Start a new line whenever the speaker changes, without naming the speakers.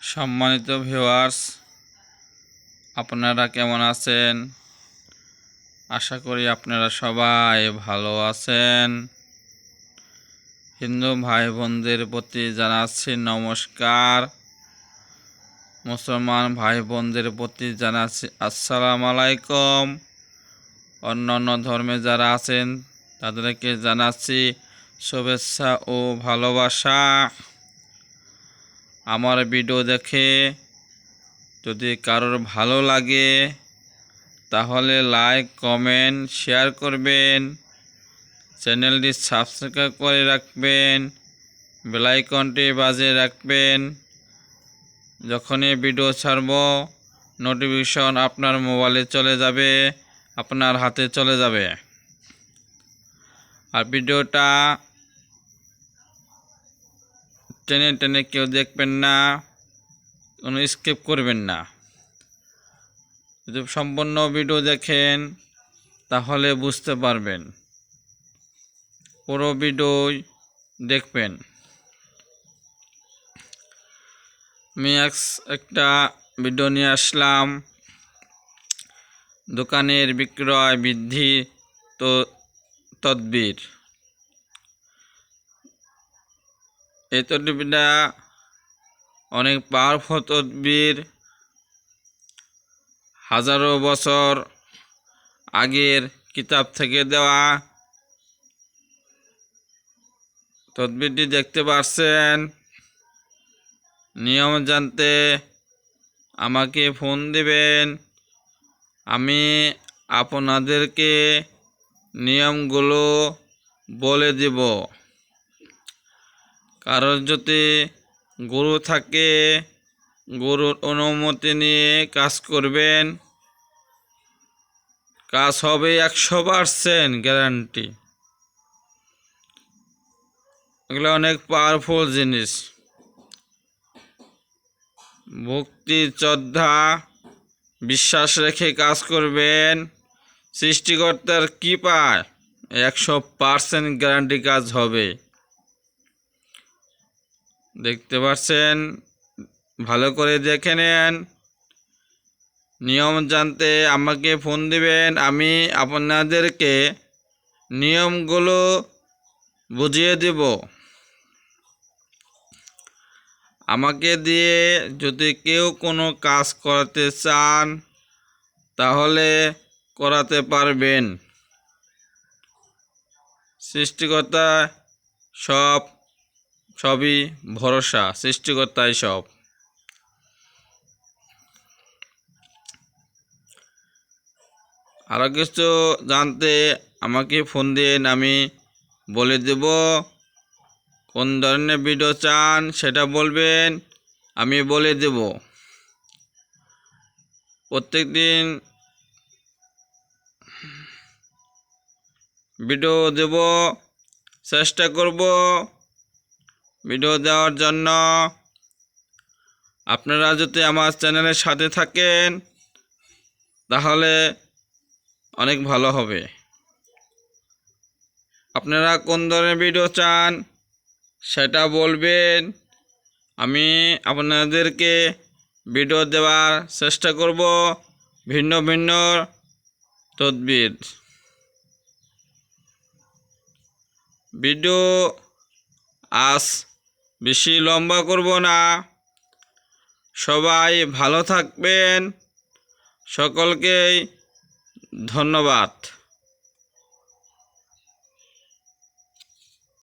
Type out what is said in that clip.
সম্মানিত ভিউয়ার্স, আপনারা কেমন আছেন? আশা করি আপনারা সবাই ভালো আছেন। হিন্দু ভাই বোনদের প্রতি জানাচ্ছি নমস্কার। মুসলমান ভাই বোনদের প্রতি জানাচ্ছি আসসালামু আলাইকুম। অন্যান্য ধর্মে যারা আছেন তাদেরকে জানাচ্ছি শুভেচ্ছা ও ভালোবাসা। আমার ভিডিও দেখে যদি কারোর ভালো লাগে তাহলে লাইক, কমেন্ট, শেয়ার করবেন। চ্যানেলটি সাবস্ক্রাইব করে রাখবেন, বেল আইকনটি বাজিয়ে রাখবেন। যখনই ভিডিও ছাড়ব নোটিফিকেশন আপনার মোবাইলে চলে যাবে, আপনার হাতে চলে যাবে। আর ভিডিওটা টেনে টেনে কেউ দেখবেন না, কোনো স্কিপ করবেন না। যদি সম্পূর্ণ ভিডিও দেখেন তাহলে বুঝতে পারবেন, পুরো ভিডিও দেখবেন। আমি একটা ভিডিও নিয়ে আসলাম, দোকানের বিক্রয় বৃদ্ধি তদবির। এই তদবিরটা অনেক পাওয়ারফুল তদবির। হাজারো বছর আগের কিতাব থেকে দেওয়া তদবিরটি দেখতে পাচ্ছেন। নিয়ম জানতে আমাকে ফোন দিবেন, আমি আপনাদেরকে নিয়মগুলো বলে দেব। কারোর যদি গুরু থাকে গুরুর অনুমতি নিয়ে কাজ করবেন, কাজ হবে 100% গ্যারান্টি। এগুলো অনেক পাওয়ারফুল জিনিস। ভক্তি, শ্রদ্ধা, বিশ্বাস রেখে কাজ করবেন। সৃষ্টিকর্তার কৃপায় 100% গ্যারান্টি কাজ হবে। দেখতে পাচ্ছেন, ভালো করে দেখে নেন। নিয়ম জানতে আমাকে ফোন দিবেন, আমি আপনাদেরকে নিয়মগুলো বুঝিয়ে দেব। আমাকে দিয়ে যদি কেউ কোনো কাজ করাতে চান তাহলে করাতে পারবেন। সৃষ্টিকর্তা সবই ভরসা, সৃষ্টিকর্তাই সব। আরও কিছু জানতে আমাকে ফোন দিন, আমি বলে দেব। কোন ধরনের ভিডিও চান সেটা বলবেন, আমি বলে দেব। প্রত্যেক দিন ভিডিও দেব, চেষ্টা করব ভিডিও দেওয়ার জন্য। আপনারা যদি আমার চ্যানেলের সাথে থাকেন তাহলে অনেক ভালো হবে। আপনারা কোন ধরনের ভিডিও চান সেটা বলবেন, আমি আপনাদেরকে ভিডিও দেওয়ার চেষ্টা করব। ভিন্ন ভিন্ন তদবির ভিডিও আজ বেশি লম্বা করব না। সবাই ভালো থাকবেন, সকলকেই ধন্যবাদ।